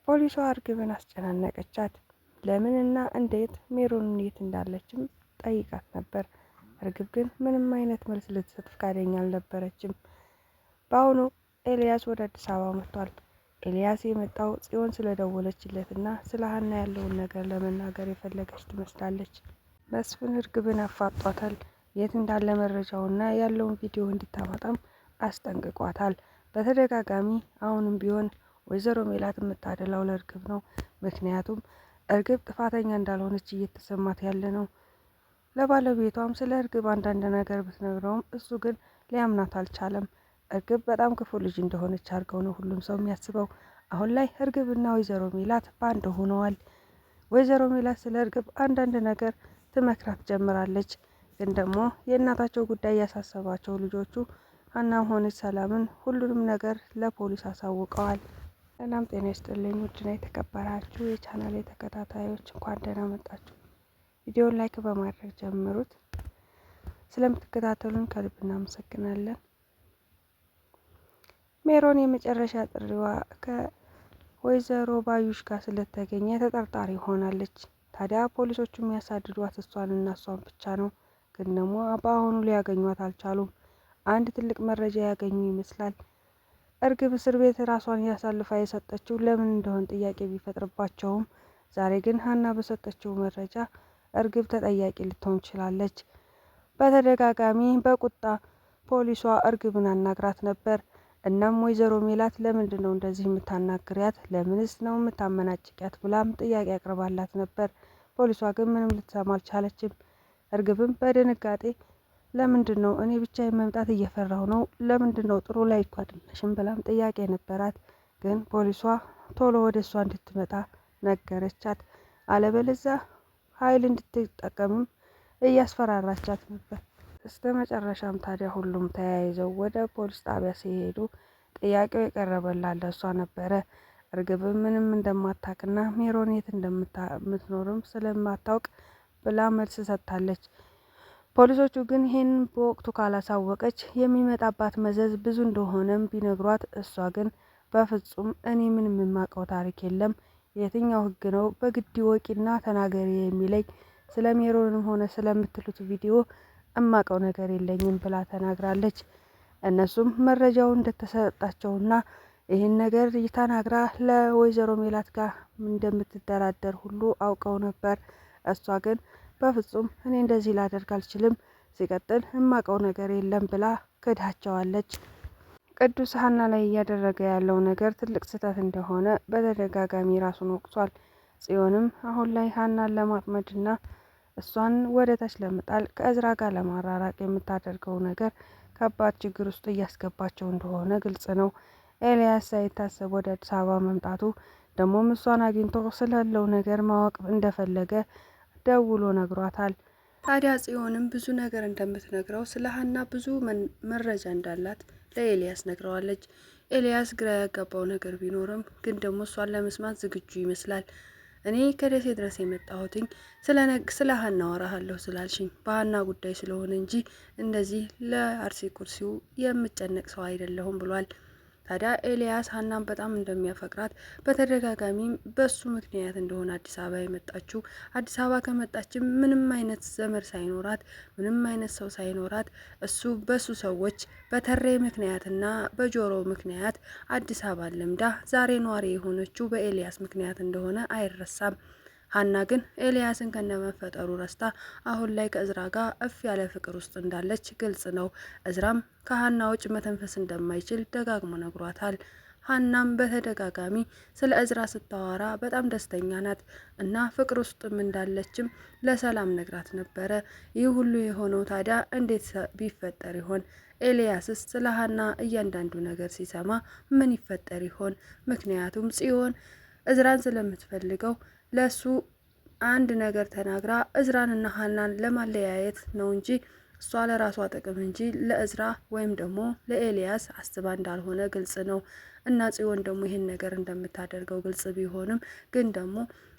ፖሊሷ እርግብን አስጨናነቀቻት። ለምንና እንዴት ሜሮን የት እንዳለችም ጠይቃት ነበር። እርግብ ግን ምንም አይነት መልስ ልትሰጥ ፈቃደኛ አልነበረችም። በአሁኑ ኤልያስ ወደ አዲስ አበባ መጥቷል። ኤልያስ የመጣው ጽዮን ስለደወለችለትና ስለ ሀና ያለውን ነገር ለመናገር የፈለገች ትመስላለች። መስፍን እርግብን አፋጧታል። የት እንዳለ መረጃውና ያለውን ቪዲዮ እንድታመጣም አስጠንቅቋታል። በተደጋጋሚ አሁንም ቢሆን ወይዘሮ ሜላት የምታደላው ለእርግብ ነው። ምክንያቱም እርግብ ጥፋተኛ እንዳልሆነች እየተሰማት ያለ ነው። ለባለቤቷም ስለ እርግብ አንዳንድ ነገር ብትነግረውም እሱ ግን ሊያምናት አልቻለም። እርግብ በጣም ክፉ ልጅ እንደሆነች አድርገው ነው ሁሉም ሰው የሚያስበው። አሁን ላይ እርግብና ወይዘሮ ሜላት በአንድ ሆነዋል። ወይዘሮ ሜላት ስለ እርግብ አንዳንድ ነገር ትመክራት ጀምራለች። ግን ደግሞ የእናታቸው ጉዳይ ያሳሰባቸው ልጆቹ ሀናም ሆነች ሰላምን ሁሉንም ነገር ለፖሊስ አሳውቀዋል። ሰላም ጤና ይስጥልኝ ውድና የተከበራችሁ የቻናሌ ተከታታዮች እንኳን ደህና መጣችሁ። ቪዲዮውን ላይክ በማድረግ ጀምሩት። ስለምትከታተሉን ከልብ እናመሰግናለን። ሜሮን የመጨረሻ ጥሪዋ ከወይዘሮ ባዩሽ ጋር ስለተገኘ ተጠርጣሪ ሆናለች። ታዲያ ፖሊሶቹ የሚያሳድዷት እሷንና እሷን ብቻ ነው። ግን ደግሞ በአሁኑ ሊያገኟት አልቻሉም። አንድ ትልቅ መረጃ ያገኙ ይመስላል። እርግብ እስር ቤት ራሷን ያሳልፋ የሰጠችው ለምን እንደሆነ ጥያቄ ቢፈጥርባቸውም ዛሬ ግን ሀና በሰጠችው መረጃ እርግብ ተጠያቂ ልትሆን ችላለች። በተደጋጋሚ በቁጣ ፖሊሷ እርግብን አናግራት ነበር። እናም ወይዘሮ ሜላት ለምንድን ነው እንደዚህ የምታናግሪያት? ለምንስ ነው የምታመናጭቂያት? ብላም ጥያቄ አቅርባላት ነበር። ፖሊሷ ግን ምንም ልትሰማ አልቻለችም። እርግብም በድንጋጤ ለምንድን ነው እኔ ብቻ መምጣት እየፈራሁ ነው? ለምንድን ነው ጥሩ ላይ እኮ አይደለሽም? ብላም ጥያቄ ነበራት። ግን ፖሊሷ ቶሎ ወደ እሷ እንድትመጣ ነገረቻት። አለበለዚያ ኃይል እንድትጠቀምም እያስፈራራቻት ነበር። እስከ መጨረሻም ታዲያ ሁሉም ተያይዘው ወደ ፖሊስ ጣቢያ ሲሄዱ ጥያቄው የቀረበላት ለእሷ ነበረ። እርግብም ምንም እንደማታውቅና ሜሮን የት እንደምትኖርም ስለማታውቅ ብላ መልስ ሰጥታለች። ፖሊሶቹ ግን ይህንን በወቅቱ ካላሳወቀች የሚመጣባት መዘዝ ብዙ እንደሆነም ቢነግሯት እሷ ግን በፍጹም እኔ ምንም የማውቀው ታሪክ የለም፣ የትኛው ሕግ ነው በግድ ወቂና ተናገሪ የሚለኝ? ስለ ሜሮንም ሆነ ስለምትሉት ቪዲዮ እማቀው ነገር የለኝም ብላ ተናግራለች። እነሱም መረጃው እንደተሰጣቸውና ይህን ነገር ተናግራ ለወይዘሮ ሜላት ጋር እንደምትደራደር ሁሉ አውቀው ነበር። እሷ ግን በፍጹም እኔ እንደዚህ ላደርግ አልችልም፣ ሲቀጥል እማቀው ነገር የለም ብላ ክዳቸዋለች። ቅዱስ ሀና ላይ እያደረገ ያለው ነገር ትልቅ ስህተት እንደሆነ በተደጋጋሚ ራሱን ወቅሷል። ጽዮንም አሁን ላይ ሀናን ለማጥመድና እሷን ወደ ታች ለመጣል ከእዝራ ጋር ለማራራቅ የምታደርገው ነገር ከባድ ችግር ውስጥ እያስገባቸው እንደሆነ ግልጽ ነው። ኤልያስ ሳይታሰብ ወደ አዲስ አበባ መምጣቱ ደግሞም እሷን አግኝቶ ስላለው ነገር ማወቅ እንደፈለገ ደውሎ ነግሯታል። ታዲያ ጽዮንም ብዙ ነገር እንደምትነግረው ስለ ሀና ብዙ መረጃ እንዳላት ለኤልያስ ነግረዋለች። ኤልያስ ግራ ያጋባው ነገር ቢኖርም ግን ደግሞ እሷን ለመስማት ዝግጁ ይመስላል። እኔ ከደሴ ድረስ የመጣሁትኝ ስለ ሀና አወራሃለሁ ስላልሽኝ በሀና ጉዳይ ስለሆነ እንጂ እንደዚህ ለአርሲ ኩርሲው የምጨነቅ ሰው አይደለሁም ብሏል። ታዲያ ኤልያስ ሀናን በጣም እንደሚያፈቅራት በተደጋጋሚም በሱ ምክንያት እንደሆነ አዲስ አበባ የመጣችው አዲስ አበባ ከመጣችም ምንም አይነት ዘመድ ሳይኖራት ምንም አይነት ሰው ሳይኖራት እሱ በሱ ሰዎች በተሬ ምክንያትና በጆሮ ምክንያት አዲስ አበባ ለምዳ ዛሬ ኗሪ የሆነችው በኤልያስ ምክንያት እንደሆነ አይረሳም። ሀና ግን ኤልያስን ከነመፈጠሩ ረስታ አሁን ላይ ከእዝራ ጋር እፍ ያለ ፍቅር ውስጥ እንዳለች ግልጽ ነው። እዝራም ከሀና ውጭ መተንፈስ እንደማይችል ደጋግሞ ነግሯታል። ሀናም በተደጋጋሚ ስለ እዝራ ስታወራ በጣም ደስተኛ ናት እና ፍቅር ውስጥም እንዳለችም ለሰላም ነግራት ነበረ። ይህ ሁሉ የሆነው ታዲያ እንዴት ቢፈጠር ይሆን? ኤልያስስ ስለ ሀና እያንዳንዱ ነገር ሲሰማ ምን ይፈጠር ይሆን? ምክንያቱም ጽዮን እዝራን ስለምትፈልገው ለሱ አንድ ነገር ተናግራ እዝራንና ሀናን ለማለያየት ነው እንጂ እሷ ለራሷ ጥቅም እንጂ ለእዝራ ወይም ደግሞ ለኤልያስ አስባ እንዳልሆነ ግልጽ ነው። እና ጽዮን ደግሞ ይህን ነገር እንደምታደርገው ግልጽ ቢሆንም ግን ደግሞ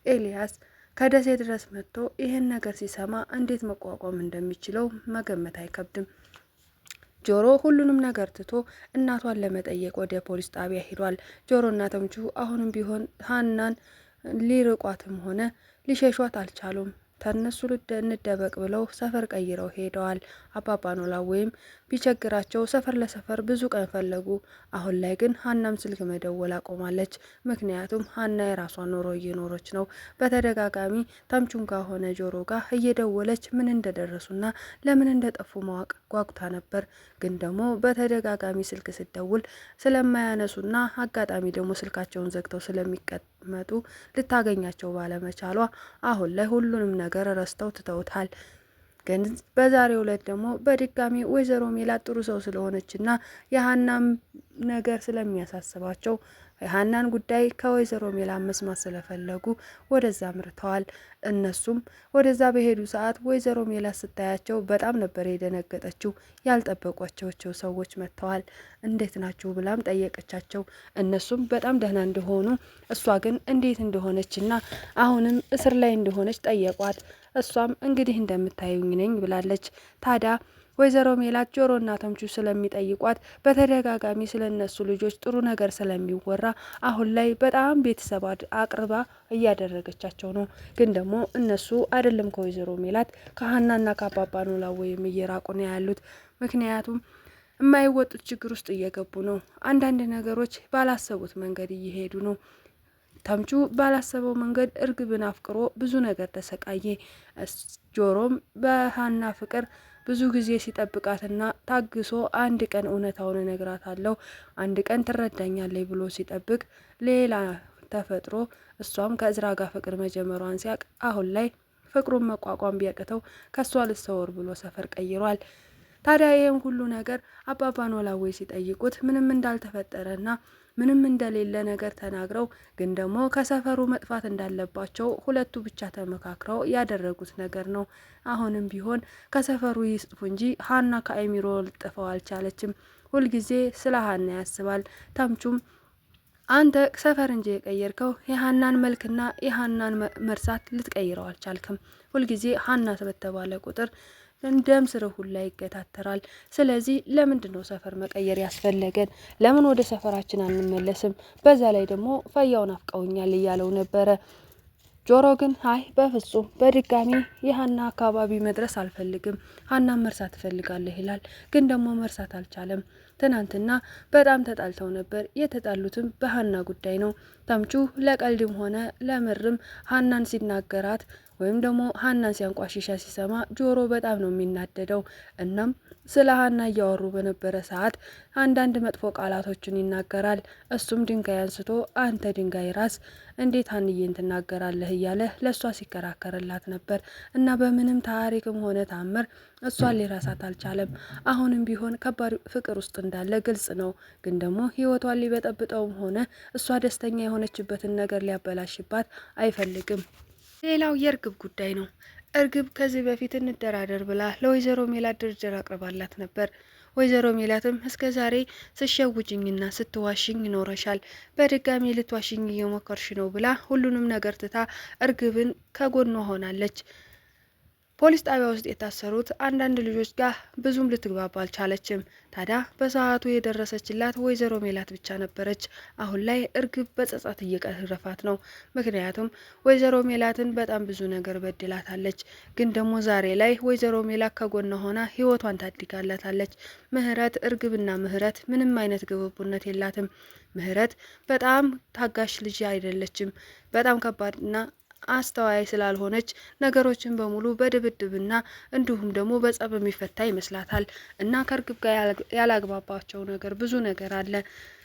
ኤልያስ ከደሴ ድረስ መጥቶ ይህን ነገር ሲሰማ እንዴት መቋቋም እንደሚችለው መገመት አይከብድም። ጆሮ ሁሉንም ነገር ትቶ እናቷን ለመጠየቅ ወደ ፖሊስ ጣቢያ ሄዷል። ጆሮና ተምቹ አሁንም ቢሆን ሀናን ሊርቋትም ሆነ ሊሸሿት አልቻሉም። ተነሱ እንደበቅ ብለው ሰፈር ቀይረው ሄደዋል። አባባ ኖላዊም ቢቸግራቸው ሰፈር ለሰፈር ብዙ ቀን ፈለጉ። አሁን ላይ ግን ሀናም ስልክ መደወል አቆማለች። ምክንያቱም ሀና የራሷ ኑሮ እየኖረች ነው። በተደጋጋሚ ተምቹም ጋር ሆነ ጆሮ ጋር እየደወለች ምን እንደደረሱና ለምን እንደጠፉ ማወቅ ጓጉታ ነበር። ግን ደግሞ በተደጋጋሚ ስልክ ስደውል ስለማያነሱና አጋጣሚ ደግሞ ስልካቸውን ዘግተው ስለሚቀመጡ ልታገኛቸው ባለመቻሏ አሁን ላይ ሁሉንም ነገር ረስተው ትተውታል። ግን በዛሬው ዕለት ደግሞ በድጋሚ ወይዘሮ ሜላት ጥሩ ሰው ስለሆነችና የሀናም ነገር ስለሚያሳስባቸው የሀናን ጉዳይ ከወይዘሮ ሜላት መስማት ስለፈለጉ ወደዛ አምርተዋል። እነሱም ወደዛ በሄዱ ሰዓት ወይዘሮ ሜላት ስታያቸው በጣም ነበር የደነገጠችው። ያልጠበቋቸው ሰዎች መጥተዋል። እንዴት ናችሁ ብላም ጠየቀቻቸው። እነሱም በጣም ደህና እንደሆኑ እሷ ግን እንዴት እንደሆነችና አሁንም እስር ላይ እንደሆነች ጠየቋት። እሷም እንግዲህ እንደምታዩኝ ነኝ ብላለች። ታዲያ ወይዘሮ ሜላት ጆሮና ተምቹ ስለሚጠይቋት በተደጋጋሚ ስለነሱ ልጆች ጥሩ ነገር ስለሚወራ አሁን ላይ በጣም ቤተሰብ አቅርባ እያደረገቻቸው ነው። ግን ደግሞ እነሱ አይደለም ከወይዘሮ ሜላት ከሀናና ከአባባ ኖላዊም እየራቁ ነው ያሉት። ምክንያቱም የማይወጡት ችግር ውስጥ እየገቡ ነው። አንዳንድ ነገሮች ባላሰቡት መንገድ እየሄዱ ነው። ተምቹ ባላሰበው መንገድ እርግብን አፍቅሮ ብዙ ነገር ተሰቃየ። ጆሮም በሀና ፍቅር ብዙ ጊዜ ሲጠብቃትና ታግሶ አንድ ቀን እውነታውን እነግራታለሁ፣ አንድ ቀን ትረዳኛለች ብሎ ሲጠብቅ ሌላ ተፈጥሮ እሷም ከእዝራ ጋር ፍቅር መጀመሯን ሲያቅ አሁን ላይ ፍቅሩን መቋቋም ቢያቅተው ከሷ ልሰወር ብሎ ሰፈር ቀይሯል። ታዲያ ይህም ሁሉ ነገር አባባ ኖላዊ ሲጠይቁት ምንም እንዳልተፈጠረና ምንም እንደሌለ ነገር ተናግረው ግን ደግሞ ከሰፈሩ መጥፋት እንዳለባቸው ሁለቱ ብቻ ተመካክረው ያደረጉት ነገር ነው። አሁንም ቢሆን ከሰፈሩ ይስጥፉ እንጂ ሀና ከአይሚሮ ልጥፈው አልቻለችም። ሁልጊዜ ስለ ሀና ያስባል። ተምቹም አንተ ሰፈር እንጂ የቀየርከው የሀናን መልክና የሀናን መርሳት ልትቀይረው አልቻልክም። ሁልጊዜ ሀና በተባለ ቁጥር ደም ስር ሁላ ይገታተራል። ስለዚህ ለምንድን ነው ሰፈር መቀየር ያስፈለገን? ለምን ወደ ሰፈራችን አንመለስም? በዛ ላይ ደግሞ ፈያውን አፍቀውኛል እያለው ነበረ። ጆሮ ግን አይ በፍጹም በድጋሚ የሀና አካባቢ መድረስ አልፈልግም፣ ሀናን መርሳት እፈልጋለሁ ይላል። ግን ደግሞ መርሳት አልቻለም። ትናንትና በጣም ተጣልተው ነበር። የተጣሉትም በሀና ጉዳይ ነው። ተምቹ ለቀልድም ሆነ ለምርም ሀናን ሲናገራት ወይም ደግሞ ሀናን ሲያንቋሽሻ ሲሰማ ጆሮ በጣም ነው የሚናደደው። እናም ስለ ሀና እያወሩ በነበረ ሰዓት አንዳንድ መጥፎ ቃላቶችን ይናገራል። እሱም ድንጋይ አንስቶ አንተ ድንጋይ ራስ እንዴት ሀንዬን ትናገራለህ እያለ ለእሷ ሲከራከርላት ነበር። እና በምንም ታሪክም ሆነ ታምር እሷን ሊረሳት አልቻለም። አሁንም ቢሆን ከባድ ፍቅር ውስጥ እንዳለ ግልጽ ነው። ግን ደግሞ ህይወቷን ሊበጠብጠውም ሆነ እሷ ደስተኛ የሆነችበትን ነገር ሊያበላሽባት አይፈልግም። ሌላው የእርግብ ጉዳይ ነው። እርግብ ከዚህ በፊት እንደራደር ብላ ለወይዘሮ ሜላት ድርድር አቅርባላት ነበር። ወይዘሮ ሜላትም እስከ ዛሬ ስትሸውጅኝና ስትዋሽኝ ይኖረሻል፣ በድጋሚ ልትዋሽኝ እየሞከርሽ ነው ብላ ሁሉንም ነገር ትታ እርግብን ከጎኗ ሆናለች። ፖሊስ ጣቢያ ውስጥ የታሰሩት አንዳንድ ልጆች ጋር ብዙም ልትግባባ አልቻለችም። ታዲያ በሰዓቱ የደረሰችላት ወይዘሮ ሜላት ብቻ ነበረች። አሁን ላይ እርግብ በጸጸት እየቀረፋት ነው። ምክንያቱም ወይዘሮ ሜላትን በጣም ብዙ ነገር በድላታለች። ግን ደግሞ ዛሬ ላይ ወይዘሮ ሜላት ከጎኗ ሆና ህይወቷን ታድጋላታለች። ምህረት እርግብና ምህረት ምንም አይነት ግብቡነት የላትም። ምህረት በጣም ታጋሽ ልጅ አይደለችም። በጣም ከባድና አስተዋይ ስላልሆነች ነገሮችን በሙሉ በድብድብና እንዲሁም ደግሞ በጸብ የሚፈታ ይመስላታል። እና ከእርግብ ጋር ያላግባባቸው ነገር ብዙ ነገር አለ።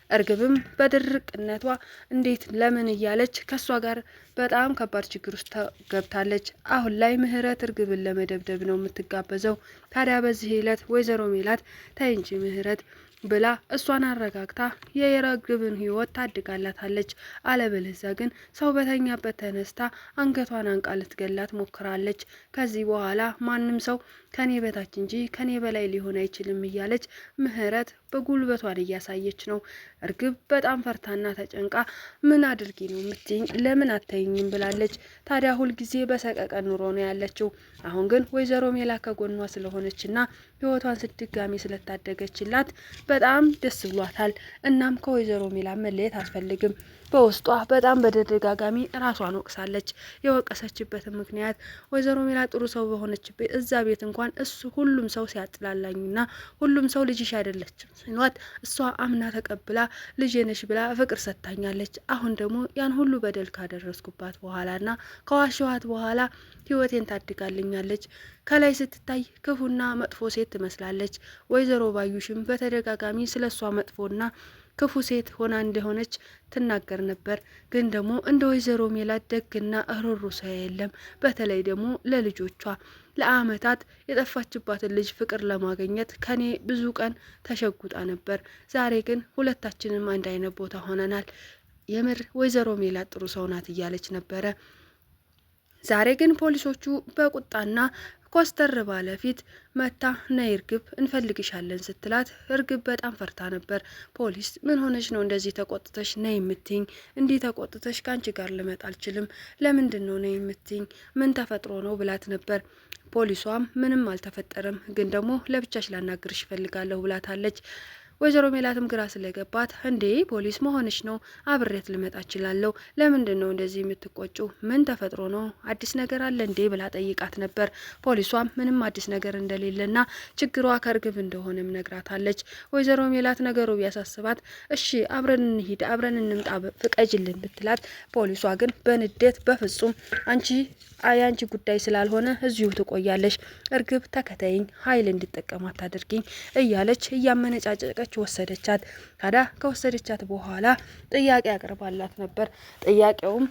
እርግብም በድርቅነቷ እንዴት ለምን እያለች ከሷ ጋር በጣም ከባድ ችግር ውስጥ ገብታለች። አሁን ላይ ምህረት እርግብን ለመደብደብ ነው የምትጋበዘው። ታዲያ በዚህ ዕለት ወይዘሮ ሜላት ተይ እንጂ ምህረት ብላ እሷን አረጋግታ የእርግብን ህይወት ታድጋላታለች። አለበለዚያ ግን ሰው በተኛበት ተነስታ አንገቷን አንቃ ልትገላት ሞክራለች። ከዚህ በኋላ ማንም ሰው ከኔ በታች እንጂ ከኔ በላይ ሊሆን አይችልም እያለች ምህረት በጉልበቷን እያሳየች ነው። እርግብ በጣም ፈርታና ተጨንቃ ምን አድርጊ ነው የምትይኝ? ለምን አታይኝም ብላለች። ታዲያ ሁልጊዜ በሰቀቀን ኑሮ ነው ያለችው። አሁን ግን ወይዘሮ ሜላ ከጎኗ ስለሆነችና ህይወቷን ድጋሚ ስለታደገችላት በጣም ደስ ብሏታል። እናም ከወይዘሮ ሜላ መለየት አትፈልግም። በውስጧ በጣም በተደጋጋሚ ራሷን ወቅሳለች። የወቀሰችበትን ምክንያት ወይዘሮ ሜላ ጥሩ ሰው በሆነችበት እዛ ቤት እንኳን እሱ ሁሉም ሰው ሲያጥላላኝና ሁሉም ሰው ልጅሽ አይደለችም ሲሏት እሷ አምና ተቀብላ ልጄ ነሽ ብላ ፍቅር ሰጥታኛለች። አሁን ደግሞ ያን ሁሉ በደል ካደረስኩባት በኋላና ከዋሸኋት በኋላ ህይወቴን ታድጋልኛለች። ከላይ ስትታይ ክፉና መጥፎ ሴት ትመስላለች። ወይዘሮ ባዩሽም በተደጋጋሚ ስለሷ መጥፎና ክፉ ሴት ሆና እንደሆነች ትናገር ነበር። ግን ደግሞ እንደ ወይዘሮ ሜላት ደግና እሮሮ ሰው የለም። በተለይ ደግሞ ለልጆቿ ለአመታት የጠፋችባትን ልጅ ፍቅር ለማግኘት ከኔ ብዙ ቀን ተሸጉጣ ነበር። ዛሬ ግን ሁለታችንም አንድ አይነት ቦታ ሆነናል። የምር ወይዘሮ ሜላት ጥሩ ሰው ናት እያለች ነበረ። ዛሬ ግን ፖሊሶቹ በቁጣና ኮስተር ባለ ፊት መታ ነይ እርግብ እንፈልግሻለን ስትላት እርግብ በጣም ፈርታ ነበር። ፖሊስ ምን ሆነሽ ነው እንደዚህ ተቆጥተሽ ነይ የምትይኝ? እንዲህ ተቆጥተሽ ካንቺ ጋር ልመጣ አልችልም። ለምንድን ነው ነይ የምትይኝ? ምን ተፈጥሮ ነው ብላት ነበር። ፖሊሷም ምንም አልተፈጠረም፣ ግን ደግሞ ለብቻሽ ላናግርሽ እፈልጋለሁ ብላታለች። ወይዘሮ ሜላትም ግራ ስለገባት እንዴ ፖሊስ መሆንሽ ነው? አብሬት ልመጣ እችላለሁ። ለምንድን ነው እንደዚህ የምትቆጩ? ምን ተፈጥሮ ነው? አዲስ ነገር አለ እንዴ ብላ ጠይቃት ነበር። ፖሊሷም ምንም አዲስ ነገር እንደሌለና ችግሯ ከእርግብ እንደሆነም ነግራታለች። ወይዘሮ ሜላት ነገሩ ቢያሳስባት እሺ አብረን እንሂድ፣ አብረን እንምጣ ፍቀጅልን ብትላት፣ ፖሊሷ ግን በንዴት በፍጹም የአንቺ ጉዳይ ስላልሆነ እዚሁ ትቆያለሽ፣ እርግብ ተከተይኝ፣ ኃይል እንድጠቀም አታድርጊኝ እያለች እያመነጫጨቀች ወሰደቻት። ታዲያ ከወሰደቻት በኋላ ጥያቄ ያቀርባላት ነበር። ጥያቄውም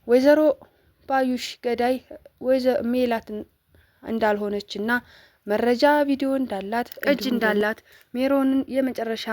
ወይዘሮ ባዩሽ ገዳይ ሜላት እንዳልሆነችና መረጃ ቪዲዮ እንዳላት እጅ እንዳላት ሜሮንን የመጨረሻ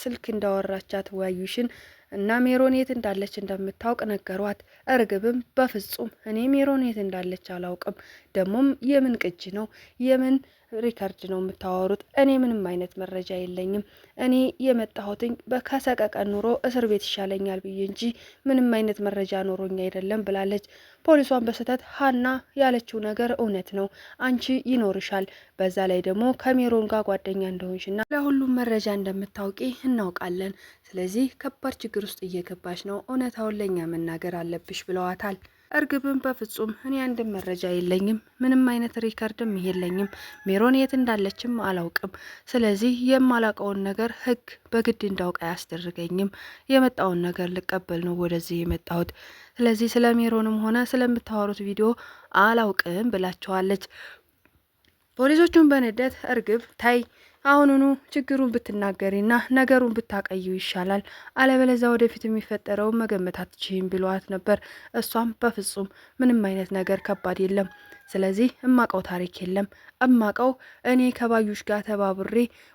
ስልክ እንዳወራቻት ባዩሽን እና ሜሮን የት እንዳለች እንደምታውቅ ነገሯት። እርግብም በፍጹም እኔ ሜሮን የት እንዳለች አላውቅም፣ ደግሞም የምን ቅጅ ነው የምን ሪከርድ ነው የምታወሩት? እኔ ምንም አይነት መረጃ የለኝም። እኔ የመጣሁትኝ ከሰቀቀን ኑሮ እስር ቤት ይሻለኛል ብዬ እንጂ ምንም አይነት መረጃ ኖሮኝ አይደለም ብላለች። ፖሊሷን በስህተት ሀና ያለችው ነገር እውነት ነው፣ አንቺ ይኖርሻል፣ በዛ ላይ ደግሞ ከሜሮን ጋር ጓደኛ እንደሆንሽና ለሁሉም መረጃ እንደምታውቂ እናውቃለን። ስለዚህ ከባድ ችግር ውስጥ እየገባሽ ነው፣ እውነታውን ለኛ መናገር አለብሽ ብለዋታል። እርግብም በፍጹም እኔ አንድም መረጃ የለኝም፣ ምንም አይነት ሪከርድም የለኝም፣ ሜሮን የት እንዳለችም አላውቅም። ስለዚህ የማላውቀውን ነገር ህግ በግድ እንዳውቅ አያስደርገኝም። የመጣውን ነገር ልቀበል ነው ወደዚህ የመጣሁት። ስለዚህ ስለ ሜሮንም ሆነ ስለምታወሩት ቪዲዮ አላውቅም ብላቸዋለች። ፖሊሶቹን በንዴት እርግብ ታይ አሁኑኑ ችግሩን ብትናገሪና ነገሩን ብታቀዩ ይሻላል፣ አለበለዚያ ወደፊት የሚፈጠረውን መገመት አትችይም ብለዋት ነበር። እሷም በፍጹም ምንም አይነት ነገር ከባድ የለም፣ ስለዚህ እማቀው ታሪክ የለም፣ እማቀው እኔ ከባዩሽ ጋር ተባብሬ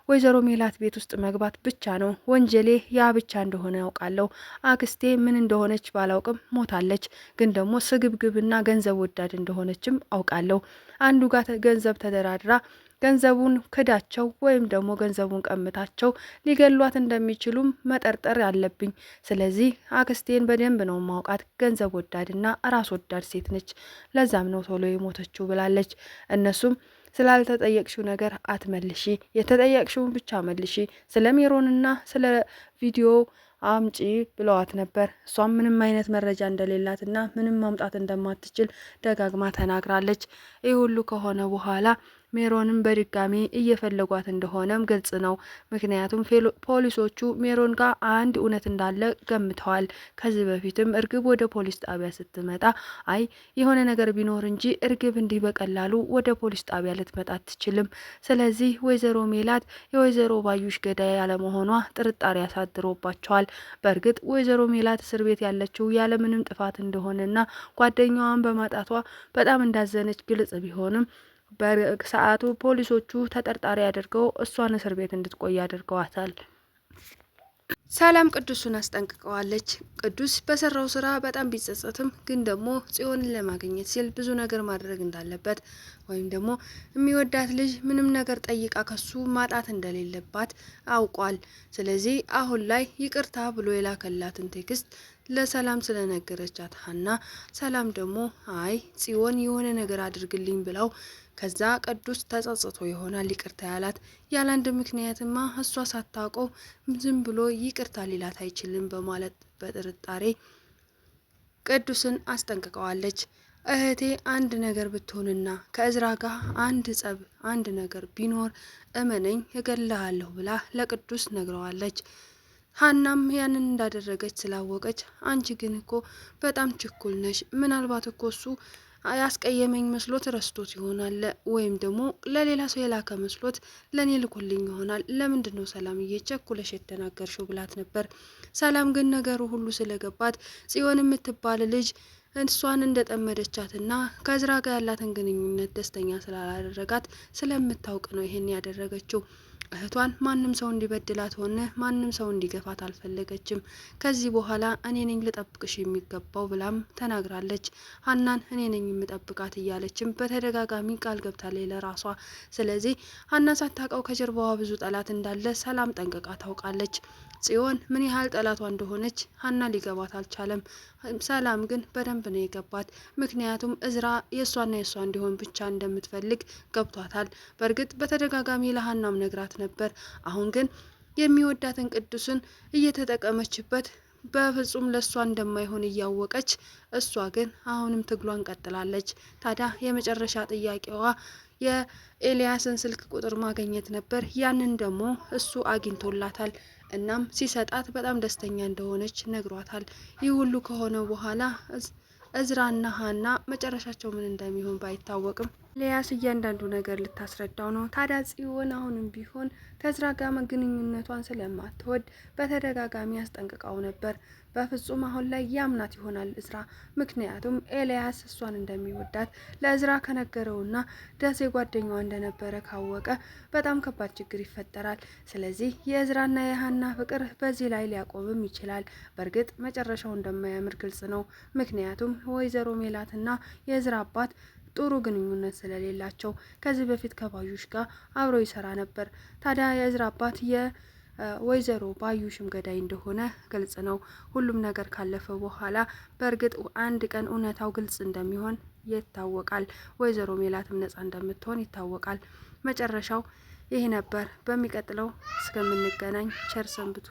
ወይዘሮ ሜላት ቤት ውስጥ መግባት ብቻ ነው ወንጀሌ፣ ያ ብቻ እንደሆነ ያውቃለሁ። አክስቴ ምን እንደሆነች ባላውቅም ሞታለች፣ ግን ደግሞ ስግብግብና ገንዘብ ወዳድ እንደሆነችም አውቃለሁ። አንዱ ጋር ገንዘብ ተደራድራ ገንዘቡን ክዳቸው ወይም ደግሞ ገንዘቡን ቀምታቸው ሊገሏት እንደሚችሉም መጠርጠር አለብኝ። ስለዚህ አክስቴን በደንብ ነው ማውቃት፣ ገንዘብ ወዳድና ራስ ወዳድ ሴት ነች፣ ለዛም ነው ቶሎ የሞተችው ብላለች። እነሱም ስላልተጠየቅሽው ነገር አትመልሺ፣ የተጠየቅሽውን ብቻ መልሺ፣ ስለ ሜሮንና ስለ ቪዲዮ አምጪ ብለዋት ነበር። እሷም ምንም አይነት መረጃ እንደሌላትና ምንም ማምጣት እንደማትችል ደጋግማ ተናግራለች። ይህ ሁሉ ከሆነ በኋላ ሜሮንን በድጋሚ እየፈለጓት እንደሆነም ግልጽ ነው። ምክንያቱም ፖሊሶቹ ሜሮን ጋር አንድ እውነት እንዳለ ገምተዋል። ከዚህ በፊትም እርግብ ወደ ፖሊስ ጣቢያ ስትመጣ አይ የሆነ ነገር ቢኖር እንጂ እርግብ እንዲህ በቀላሉ ወደ ፖሊስ ጣቢያ ልትመጣ አትችልም። ስለዚህ ወይዘሮ ሜላት የወይዘሮ ባዩሽ ገዳይ ያለመሆኗ ጥርጣሬ ያሳድሮባቸዋል። በእርግጥ ወይዘሮ ሜላት እስር ቤት ያለችው ያለምንም ጥፋት እንደሆነና ጓደኛዋን በማጣቷ በጣም እንዳዘነች ግልጽ ቢሆንም በሰዓቱ ፖሊሶቹ ተጠርጣሪ አድርገው እሷን እስር ቤት እንድትቆይ አድርገዋታል። ሰላም ቅዱስን አስጠንቅቀዋለች። ቅዱስ በሰራው ስራ በጣም ቢጸጸትም ግን ደግሞ ጽዮንን ለማግኘት ሲል ብዙ ነገር ማድረግ እንዳለበት ወይም ደግሞ የሚወዳት ልጅ ምንም ነገር ጠይቃ ከሱ ማጣት እንደሌለባት አውቋል። ስለዚህ አሁን ላይ ይቅርታ ብሎ የላከላትን ቴክስት ለሰላም ስለነገረቻት ሀና ሰላም ደግሞ አይ ጽዮን የሆነ ነገር አድርግልኝ ብለው ከዛ ቅዱስ ተጸጽቶ ይሆናል ይቅርታ ያላት። ያለአንድ ምክንያትማ እሷ ሳታውቀው ዝም ብሎ ይቅርታ ሊላት አይችልም በማለት በጥርጣሬ ቅዱስን አስጠንቅቀዋለች። እህቴ አንድ ነገር ብትሆንና ከእዝራ ጋር አንድ ጸብ አንድ ነገር ቢኖር እመነኝ እገልሃለሁ ብላ ለቅዱስ ነግረዋለች። ሀናም ያንን እንዳደረገች ስላወቀች አንቺ ግን እኮ በጣም ችኩል ነሽ፣ ምናልባት እኮ እሱ ያስቀየመኝ መስሎት ረስቶት ይሆናል፣ ወይም ደግሞ ለሌላ ሰው የላከ መስሎት ለኔ ልኮልኝ ይሆናል። ለምንድን ነው ሰላምዬ ቸኩለሽ የተናገርሽው ብላት ነበር። ሰላም ግን ነገሩ ሁሉ ስለገባት ጽዮን የምትባል ልጅ እሷን እንደጠመደቻትና ከእዝራ ጋር ያላትን ግንኙነት ደስተኛ ስላላደረጋት ስለምታውቅ ነው ይሄን ያደረገችው። እህቷን ማንም ሰው እንዲበድላት ሆነ ማንም ሰው እንዲገፋት አልፈለገችም። ከዚህ በኋላ እኔ ነኝ ልጠብቅሽ የሚገባው ብላም ተናግራለች። ሀናን እኔ ነኝ የምጠብቃት እያለችም በተደጋጋሚ ቃል ገብታለች ለራሷ። ስለዚህ ሀና ሳታውቀው ከጀርባዋ ብዙ ጠላት እንዳለ ሰላም ጠንቅቃ ታውቃለች። ጽዮን ምን ያህል ጠላቷ እንደሆነች ሀና ሊገባት አልቻለም። ሰላም ግን በደንብ ነው የገባት። ምክንያቱም እዝራ የእሷና የእሷ እንዲሆን ብቻ እንደምትፈልግ ገብቷታል። በእርግጥ በተደጋጋሚ ለሀናም ነግራት ነበር። አሁን ግን የሚወዳትን ቅዱስን እየተጠቀመችበት በፍጹም ለእሷ እንደማይሆን እያወቀች እሷ ግን አሁንም ትግሏን ቀጥላለች። ታዲያ የመጨረሻ ጥያቄዋ የኤልያስን ስልክ ቁጥር ማግኘት ነበር። ያንን ደግሞ እሱ አግኝቶላታል። እናም ሲሰጣት በጣም ደስተኛ እንደሆነች ነግሯታል። ይህ ሁሉ ከሆነ በኋላ እዝራና ሀና መጨረሻቸው ምን እንደሚሆን ባይታወቅም ኤልያስ እያንዳንዱ ነገር ልታስረዳው ነው። ታዲያ ጽዮን አሁንም ቢሆን ከእዝራ ጋር ግንኙነቷን ስለማትወድ በተደጋጋሚ ያስጠንቅቀው ነበር። በፍጹም አሁን ላይ ያምናት ይሆናል እዝራ። ምክንያቱም ኤልያስ እሷን እንደሚወዳት ለእዝራ ከነገረውና ደሴ ጓደኛዋ እንደነበረ ካወቀ በጣም ከባድ ችግር ይፈጠራል። ስለዚህ የእዝራና የሀና ፍቅር በዚህ ላይ ሊያቆምም ይችላል። በእርግጥ መጨረሻው እንደማያምር ግልጽ ነው። ምክንያቱም ወይዘሮ ሜላትና የእዝራ አባት ጥሩ ግንኙነት ስለሌላቸው ከዚህ በፊት ከባዩሽ ጋር አብሮ ይሰራ ነበር። ታዲያ የእዝራ አባት የወይዘሮ ባዩሽም ገዳይ እንደሆነ ግልጽ ነው። ሁሉም ነገር ካለፈ በኋላ በእርግጥ አንድ ቀን እውነታው ግልጽ እንደሚሆን ይታወቃል። ወይዘሮ ሜላትም ነጻ እንደምትሆን ይታወቃል። መጨረሻው ይህ ነበር። በሚቀጥለው እስከምንገናኝ ቸር ሰንብቱ።